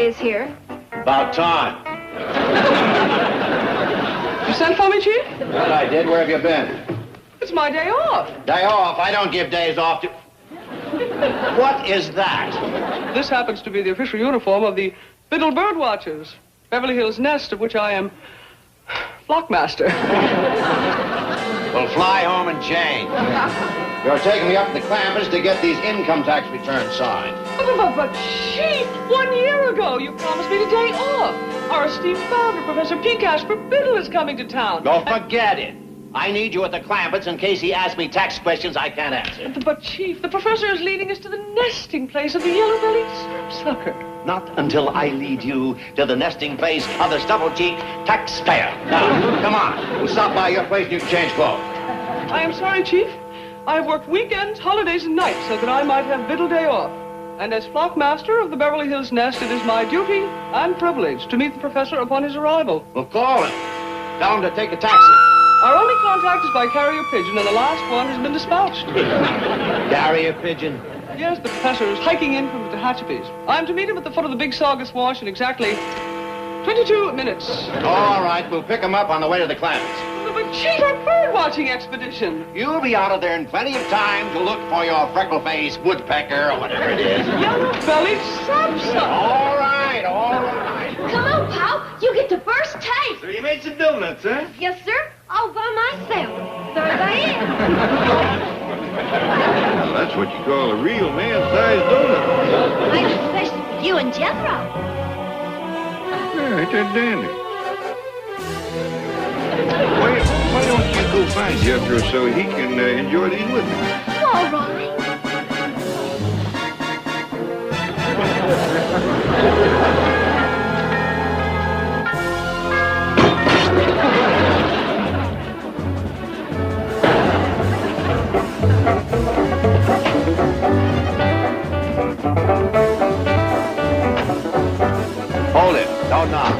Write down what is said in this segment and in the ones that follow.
is here. About time. You sent for me, Chief? Well, I did. Where have you been? It's my day off. Day off? I don't give days off to... What is that? This happens to be the official uniform of the Biddle Bird Watchers, Beverly Hills Nest, of which I am flockmaster. Well, fly home and change. You're taking me up to the campus to get these income tax returns signed. But Chief, 1 year ago, you promised me a day off. Our esteemed founder, Professor P. Casper Biddle, is coming to town. Go forget it. I need you at the Clampets in case he asks me tax questions I can't answer. But Chief, the professor is leading us to the nesting place of the yellow-bellied sapsucker. Not until I lead you to the nesting place of the stubble-cheeked taxpayer. Now, come on. We'll stop by your place and you can change clothes. I am sorry, Chief. I have worked weekends, holidays, and nights so that I might have Biddle Day off. And as flockmaster of the Beverly Hills Nest, it is my duty and privilege to meet the professor upon his arrival. Well, call him. Tell him to take a taxi. Our only contact is by carrier pigeon, and the last one has been dispatched. Carrier pigeon? Yes, the professor is hiking in from the Tehachapi's. I'm to meet him at the foot of the Big Saugus Wash in exactly 22 minutes. All right, we'll pick him up on the way to the Clampets. But Chief, our bird-watching expedition. You'll be out of there in plenty of time to look for your freckle-faced woodpecker or whatever it is. Yellow-bellied sapsucker. All right, all right. Come on, pal. You get the first taste. So you made some donuts, huh? Yes, sir. All by myself. There they is. Well, that's what you call a real man-sized donut. Made especially for you and Jethro. Yeah, ain't that dandy? Why don't you go find Jethro so he can enjoy these with me? All right. Hold it. Don't knock.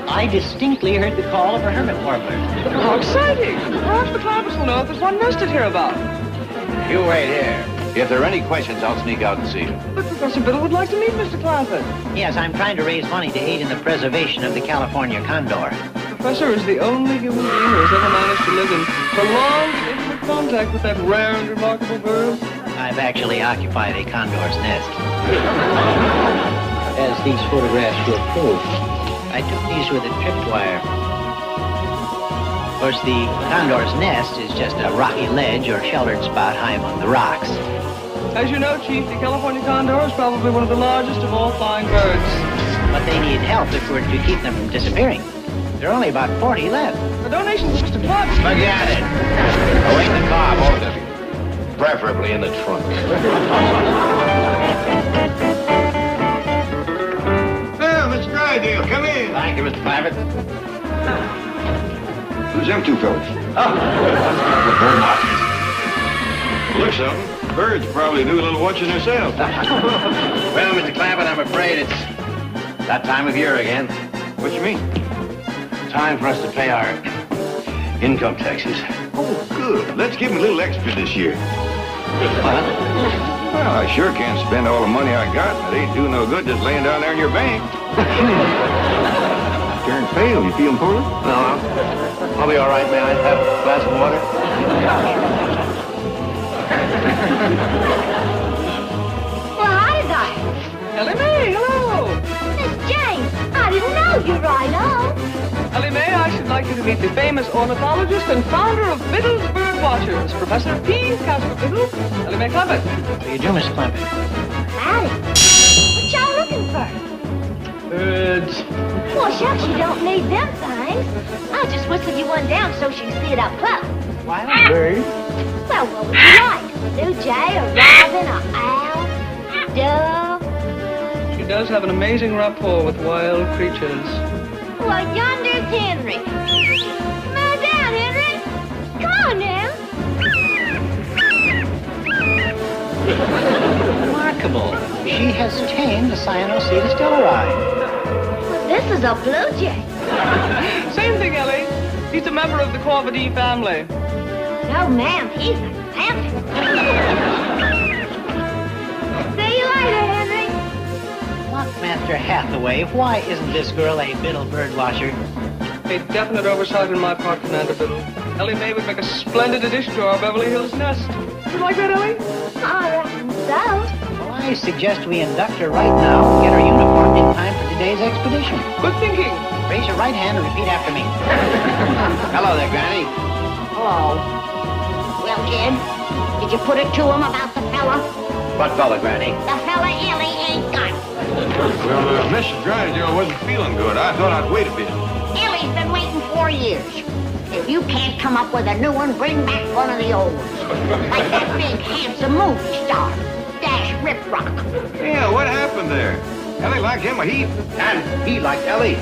I distinctly heard the call of a hermit warbler. How exciting. Perhaps the Clampets will know if there's one nested here about. You wait here. If there are any questions, I'll sneak out and see you. But Professor Biddle would like to meet Mr. Clampett. Yes, I'm trying to raise money to aid in the preservation of the California condor. The professor is the only human being who has ever managed to live in prolonged and intimate contact with that rare and remarkable bird. I've actually occupied a condor's nest. As these photographs will prove, I took these with a tripwire. Of course, the condor's nest is just a rocky ledge or sheltered spot high among the rocks. As you know, Chief, the California condor is probably one of the largest of all flying birds. But they need help if we're to keep them from disappearing. There are only about 40 left. The donation to Mr. Clark. Forget it. Away in the car, both of you. Preferably in the trunk. Well, Mr. Drydale, come in. Thank you, Mr. Clampett. Who's them two fellas? Oh, the bird watchers. Look something. Birds probably do a little watching themselves. Well, Mr. Clampett, I'm afraid it's that time of year again. What you mean? Time for us to pay our income taxes. Oh, good. Let's give them a little extra this year. Well, I sure can't spend all the money I got. It ain't do no good just laying down there in your bank. Turn pale. You feeling poorly? No, I'll be all right, man. I have a glass of water. Well, hi there. Ellie Mae, hello. Miss James, I didn't know you right on. Ellie Mae, I should like you to meet the famous ornithologist and founder of Biddle's Bird Watchers, Professor P. Casper Biddle. Ellie Mae Clampett. How do you do, Miss Clampett? Howdy. What y'all looking for? Birds. Well, shucks, you don't need them things. I'll just whistle you one down so she can see it up close. Wild bird? Well, what would you like? A blue jay, a robin, a owl, dove? She does have an amazing rapport with wild creatures. Well, yonder's Henry. Move down, Henry. Come on now. Remarkable. She has tamed the Cyanocetus delari. Well, this is a blue jay. Same thing, Ellie. He's a member of the Corvidae family. No, ma'am, he's a phantom. See you later, Henry. What Master Hathaway, why isn't this girl a Biddle bird watcher? A definite oversight on my part, Commander Biddle. Ellie Mae would make a splendid addition to our Beverly Hills nest. You like that, Ellie? I reckon so. Well, I suggest we induct her right now and get her uniformed in time for today's expedition. Good thinking. Raise your right hand and repeat after me. Hello there, Granny. Hello. Well, kid, did you put it to him about the fella? What fella, Granny? The fella Ellie ain't got. Well, Mr. Drysdale wasn't feeling good. I thought I'd wait a bit. Ellie's been waiting 4 years. If you can't come up with a new one, bring back one of the old ones. Like that big, handsome movie star, Dash Riprock. Yeah, what happened there? Ellie liked him a heap. And he liked Ellie.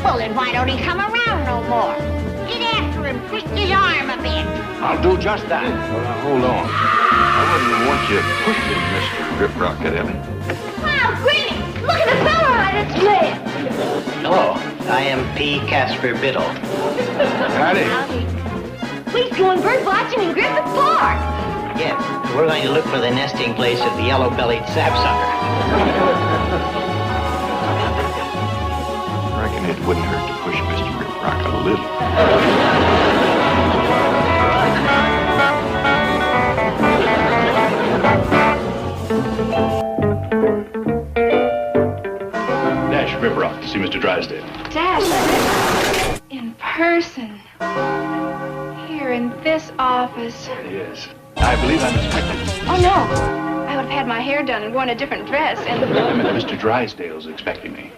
Well, then why don't he come around no more? Get after him, twist his arm a bit. I'll do just that. Well, now, hold on. I wouldn't want you pushing Mr. Riprock at Ellie. Wow, Granny, look at the fella on its lip. Hello, I am P. Casper Biddle. Howdy. We're going bird watching in Griffith Park. Yes, we're going to look for the nesting place of the yellow-bellied sapsucker. I reckon it wouldn't hurt to push Mr. Riprock a little. Dash Riprock to see Mr. Drysdale. Dash, in person. Here in this office. Yes. I believe I'm expected. Oh, no. I would have had my hair done and worn a different dress and... Mr. Drysdale's expecting me.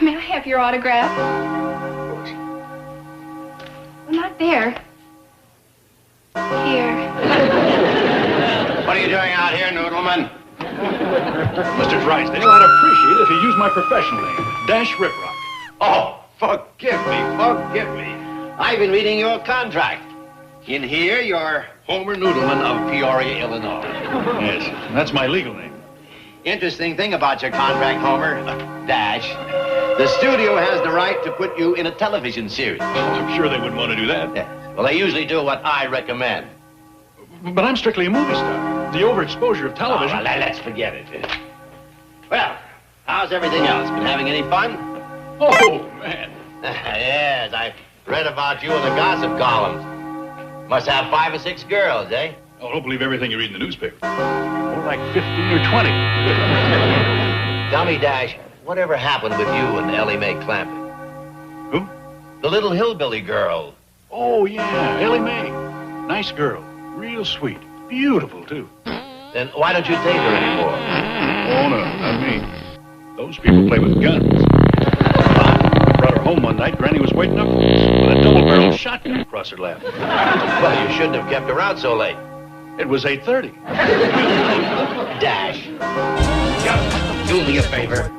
May I have your autograph? Well, not there. Here. What are you doing out here, Noodleman? Mr. Drysdale, I'd appreciate it if you used my professional name, Dash Riprock. Oh, forgive me. I've been reading your contract. In here, you're Homer Noodleman of Peoria, Illinois. Yes, that's my legal name. Interesting thing about your contract, Homer, Dash. The studio has the right to put you in a television series. I'm sure they wouldn't want to do that. Yes. Well, they usually do what I recommend. But I'm strictly a movie star. The overexposure of television... Oh, well, let's forget it. Well, how's everything else? Been having any fun? Oh, man. Yes, I read about you in the gossip columns. Must have 5 or 6 girls, eh? Oh, don't believe everything you read in the newspaper. More like 15 or 20. Tell me, Dash, whatever happened with you and Ellie Mae Clampett? Who? The little hillbilly girl. Oh, yeah, Ellie Mae. Nice girl. Real sweet. Beautiful, too. Then why don't you date her anymore? Oh, no, not me. Those people play with guns. I brought her home one night. Granny was waiting up for us with a double-barreled shotgun across her lap. Well, you shouldn't have kept her out so late. It was 8:30. Dash, just do me a favor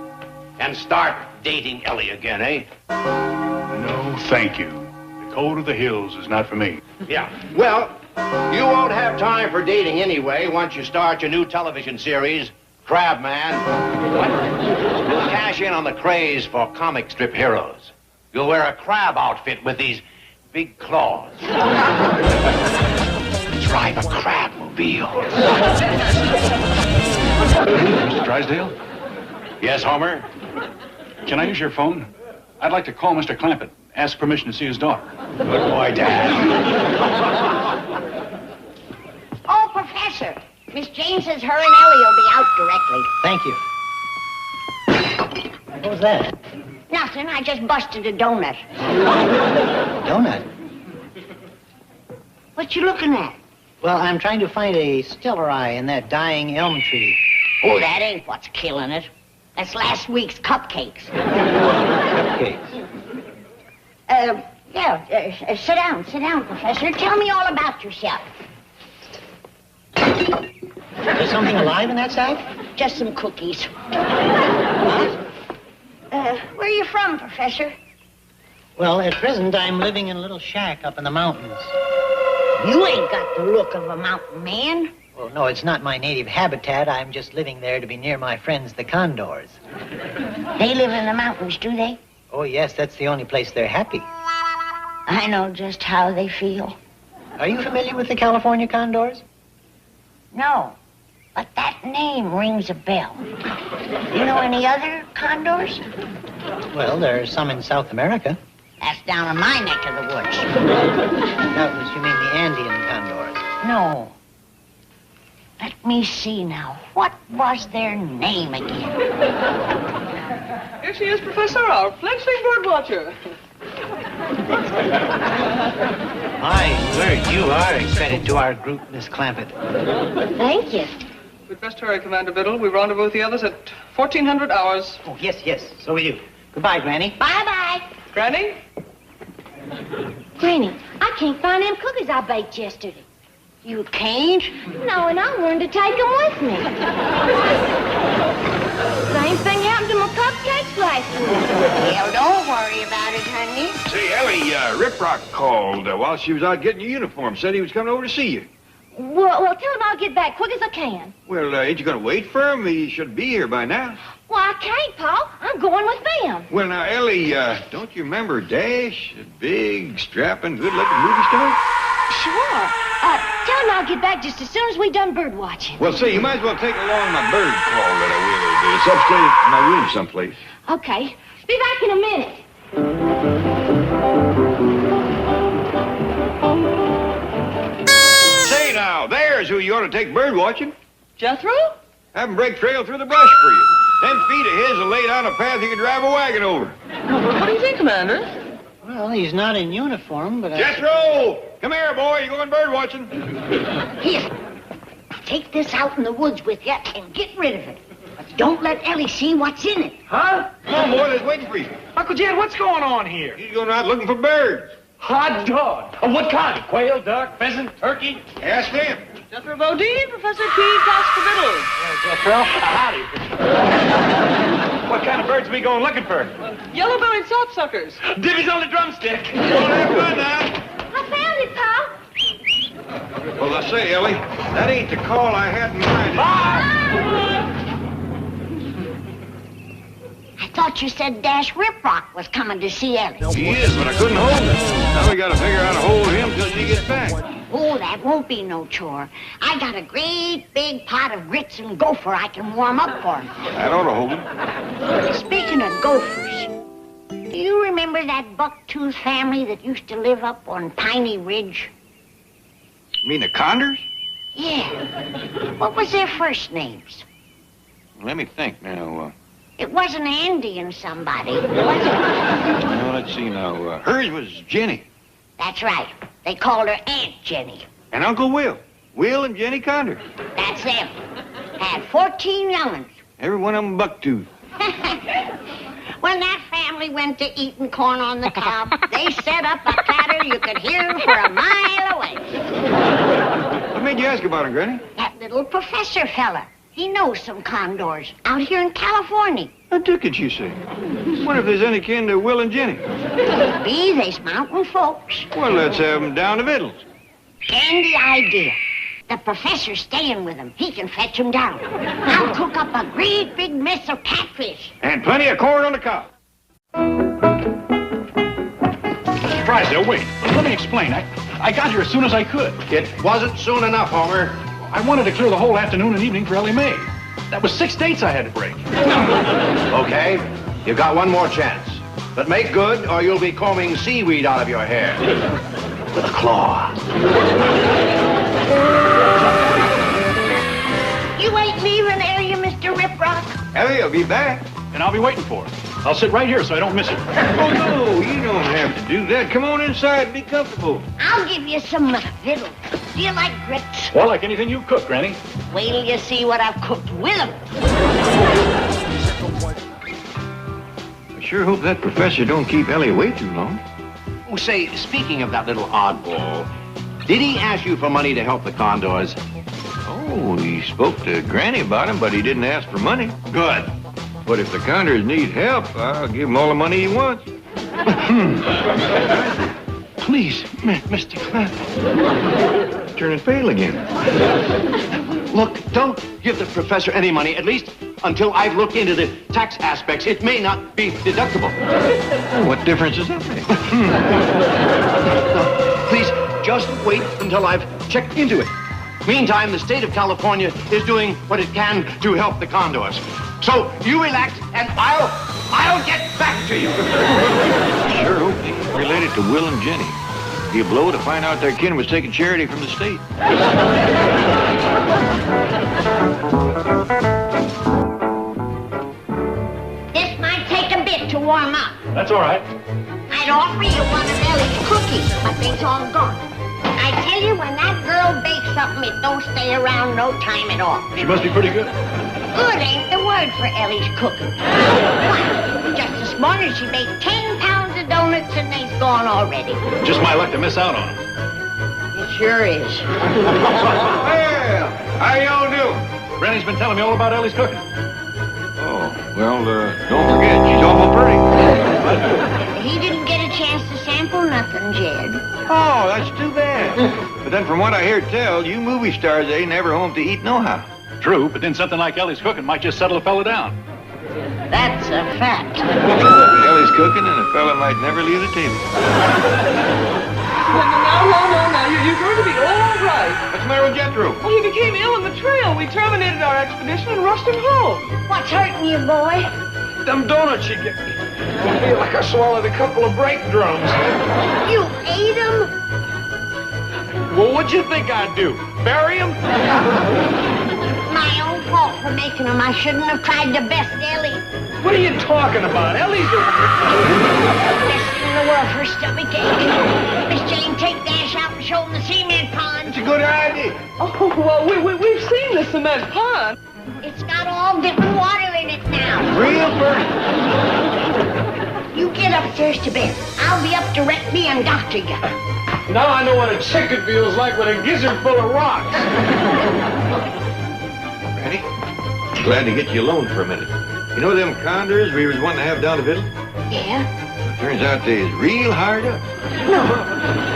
and start dating Ellie again, eh? No, thank you. The code of the hills is not for me. Yeah. Well, you won't have time for dating anyway once you start your new television series, Crab Man. You'll cash in on the craze for comic strip heroes. You'll wear a crab outfit with these big claws. Drive a crabmobile. Mr. Drysdale, Yes, Homer? can I use your phone? I'd like to call Mr. Clampett, ask permission to see his daughter. Good boy, Dad. Oh, Professor, Miss Jane says her and Ellie will be out directly. Thank you. What was that? Nothing, I just busted a donut. Donut? What you looking at? Well, I'm trying to find a stellar eye in that dying elm tree. Oh, that ain't what's killing it. That's last week's cupcakes. Cupcakes. Sit down, Professor. Tell me all about yourself. Is something alive in that sack? Just some cookies. Where are you from, Professor? Well, at present, I'm living in a little shack up in the mountains. You ain't got the look of a mountain man. Well, no, it's not my native habitat. I'm just living there to be near my friends, the condors. They live in the mountains, do they? Oh, yes, that's the only place they're happy. I know just how they feel. Are you familiar with the California condors? No. but that name rings a bell. You know any other condors? Well, there are some in South America. That's down in my neck of the woods. Doubtless you mean the Andean condors. No. Let me see now. What was their name again? Here she is, Professor, our fledgling bird watcher. My word, you are a credit to our group, Miss Clampett. Thank you. We'd best hurry, Commander Biddle. We rendezvous with the others at 1400 hours. Oh, yes, so we do. Goodbye, Granny. Bye-bye. Granny? Granny, I can't find them cookies I baked yesterday. You can't? No, and I wanted to take them with me. Same thing happened to my cupcakes last week. Well, don't worry about it, honey. Say, Ellie, Rip Rock called while she was out getting your uniform. Said he was coming over to see you. Well, tell him I'll get back quick as I can. Well, ain't you going to wait for him? He should be here by now. Well, I can't, Pa. I'm going with them. Well, now, Ellie, don't you remember Dash? A big, strapping, good-looking movie star? Sure. Tell him I'll get back just as soon as we done bird watching. Well, say, you might as well take along my bird call that I will. It's upstairs in my room someplace. Okay. Be back in a minute. Say, now, there's who you ought to take bird watching. Jethro? Have him break trail through the brush for you. Them feet of his will lay down a path you can drive a wagon over. What do you think, Commander? Well, he's not in uniform, but Jethro! Come here, boy. You going bird watching? Here. Take this out in the woods with you and get rid of it. But don't let Ellie see what's in it. Huh? Come on, boy. They're waiting for you. Uncle Jed, what's going on here? He's going out looking for birds. Hot dog. What kind? Quail, duck, pheasant, turkey? Ask them. Jethro Bodine, Professor P. Casper Jethro. Howdy. What kind of birds we going looking for? Yellow-bellied sapsuckers. Divvies on the drumstick. Well, have fun now. I found it, Pa. Well, I say, Ellie, that ain't the call I had in mind. I thought you said Dash Riprock was coming to see Ellie. He is, but I couldn't hold him. Now we got to figure out how to hold him till she gets back. Oh, that won't be no chore. I got a great big pot of grits and gopher I can warm up for him. That ought to hold him. Speaking of gophers, do you remember that buck-tooth family that used to live up on Piney Ridge? You mean the Condors? Yeah. What was their first names? Let me think now. It wasn't Andy and somebody, was it? Well, let's see now. Hers was Jenny. That's right. They called her Aunt Jenny. And Uncle Will. Will and Jenny Condor. That's them. Had 14 young'uns. Every one of them bucktooth. When that family went to eating corn on the cob, they set up a clatter you could hear for a mile away. What made you ask about him, Granny? That little professor fella. He knows some condors out here in California. A ticket, you say? Wonder if there's any kin to Will and Jenny. Be they's mountain folks. Well, let's have them down to Vittles. Dandy idea. The professor's staying with him. He can fetch him down. I'll cook up a great big mess of catfish. And plenty of corn on the cob. Drysdale, wait. Let me explain. I got here as soon as I could. It wasn't soon enough, Homer. I wanted to clear the whole afternoon and evening for Ellie Mae. That was 6 dates I had to break. Okay, you got one more chance. But make good, or you'll be combing seaweed out of your hair. With a claw. You ain't leaving, are you, Mr. Riprock? Ellie, I'll be back. And I'll be waiting for her. I'll sit right here so I don't miss it. Oh, no, you don't have to do that. Come on inside and be comfortable. I'll give you some victuals. Do you like grits? Well, like anything you cook, Granny. Wait till you see what I've cooked with them. I sure hope that professor don't keep Ellie away too long. Oh, say, speaking of that little oddball, did he ask you for money to help the Condors? Oh, he spoke to Granny about him, but he didn't ask for money. Good. But if the Condors need help, I'll give him all the money he wants. Please, Mr. Clancy. Turning pale again. Look, don't give the professor any money, at least until I've looked into the tax aspects. It may not be deductible. What difference does that make? Please, just wait until I've checked into it. Meantime, the state of California is doing what it can to help the condors. So you relax, and I'll get back to you. Sure hope he's related to Will and Jenny. Be a blow to find out their kin was taking charity from the state. This might take a bit to warm up. That's all right. I'd offer you one of Ellie's cookies, but they's all gone. I tell you, when that girl bakes something, it don't stay around no time at all. She must be pretty good. Good ain't the word for Ellie's cooking. Why, just this morning she baked 10 pounds of donuts and they's gone already. Just my luck to miss out on them. It sure is. Well, how y'all doing? Granny's been telling me all about Ellie's cooking. Oh, well, don't forget, she's awful pretty. He didn't get a chance to sample nothing, Jed. Oh, that's too bad. But then from what I hear tell, you movie stars ain't never home to eat nohow. True, but then something like Ellie's cooking might just settle a fella down. That's a fact. Ellie's cooking and a fella might never leave the table. Now, you're going to be all right. What's the matter with Jethro? Well, he became ill on the trail. We terminated our expedition and rushed him home. What's hurting you, boy? Them donuts you get. I feel like I swallowed a couple of brake drums. You ate them? Well, what'd you think I'd do? Bury them? My own fault for making them. I shouldn't have tried to best Ellie. What are you talking about? Ellie's a... Best thing in the world for a stomach ache. Miss Jane, take Dash out and show him the cement pond. It's a good idea. Oh, well, we've seen the cement pond. It's got all different water in it now. Real pretty. You get upstairs to bed. I'll be up directly and doctor you. Now I know what a chicken feels like with a gizzard full of rocks. Ready? Glad to get you alone for a minute. You know them condors we was wanting to have down to Beverly? Yeah? Turns out they is real hard up. No.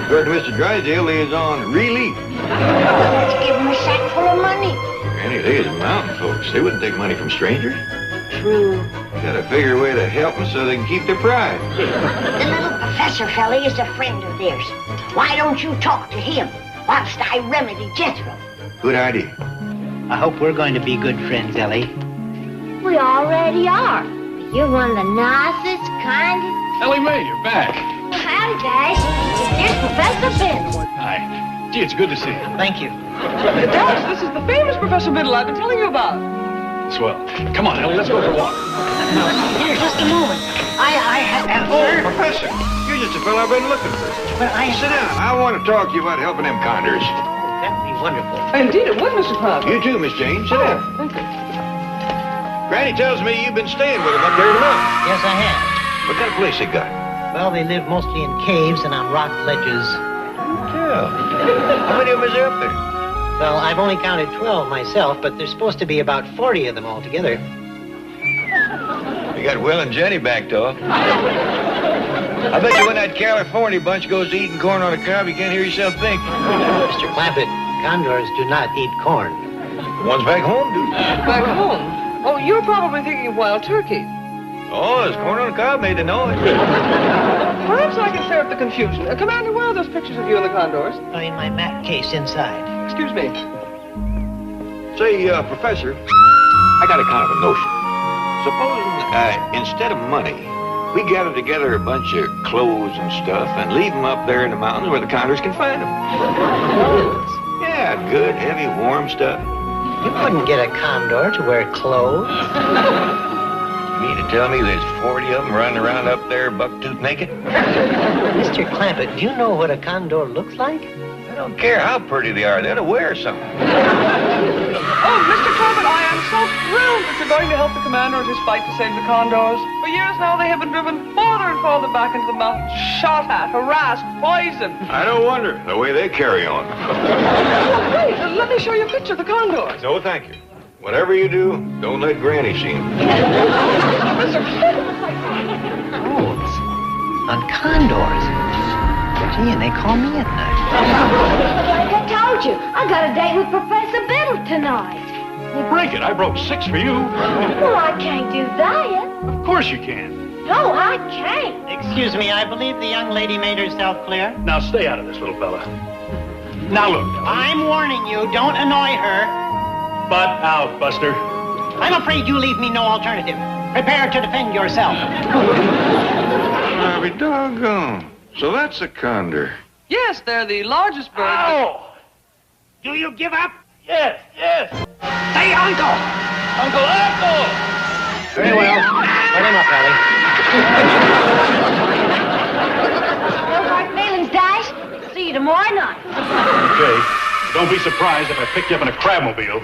According to Mr. Drysdale, they is on relief. Let's give him a sack full of money. Granny, they is mountain folks. They wouldn't take money from strangers. True. Gotta figure a way to help them so they can keep their pride. The little professor fella is a friend of theirs. Why don't you talk to him whilst I remedy Jethro? Good idea. I hope we're going to be good friends, Ellie. We already are. You're one of the nicest, kindest... Ellie Mae, you're back. Well, howdy, guys. Here's Professor Biddle. Hi. Gee, it's good to see you. Thank you. Dallas, this is the famous Professor Biddle I've been telling you about. Swell. Come on, Ellie, let's go for a walk. Here, just a moment. I have... Oh, Professor, you're just a fellow I've been looking for. But Sit down. I want to talk to you about helping them condors. That'd be wonderful. Indeed, it would, Mr. Crabbe. You too, Miss Jane. Sit down. Thank you. Granny tells me you've been staying with them up there in the mountains. Yes, I have. What kind of place they got? Well, they live mostly in caves and on rock ledges. Yeah. How many of them is there up there? Well, I've only counted 12 myself, but there's supposed to be about 40 of them altogether. You got Will and Jenny backed off. I bet you when that California bunch goes to eating corn on the cob, you can't hear yourself think. Mr. Clampett, condors do not eat corn. The ones back home do. Back home? Oh, you're probably thinking of wild turkey. Oh, this corn on the cob made the noise. Perhaps I can clear up the confusion. Commander, where are those pictures of you and the condors? In my map case inside. Excuse me. Say, Professor, I got a kind of a notion. Supposing, instead of money, we gather together a bunch of clothes and stuff and leave them up there in the mountains where the condors can find them. Yeah, good, heavy, warm stuff. You couldn't get a condor to wear clothes. You mean to tell me there's 40 of them running around up there buck-tooth naked? Mr. Clampett, do you know what a condor looks like? I don't care how pretty they are, they ought to wear something. Oh, Mr. Clampett, I am so thrilled that you're going to help the commander in his fight to save the condors. For years now, they have been driven farther and farther back into the mountains, shot at, harassed, poisoned. I don't wonder, the way they carry on. Oh, wait, let me show you a picture of the condors. No, thank you. Whatever you do, don't let Granny see them. Mr. Clampett. Clothes on condors. Gee, and they call me at night. Like I told you, I got a date with Professor Biddle tonight. Well, break it. I broke 6 for you. Well, I can't do that. Of course you can. No, I can't. Excuse me, I believe the young lady made herself clear. Now stay out of this, little fella. Now look, I'm warning you, don't annoy her. butt out, Buster. I'm afraid you leave me no alternative. Prepare to defend yourself. I'll be doggone. So that's a condor. Yes, they're the largest bird. Oh! Do you give up? Yes, yes. Say uncle! Uncle! Very well. Put him up, Ellie. No hard feelings, Dash. See you tomorrow night. Okay. Don't be surprised if I pick you up in a crabmobile.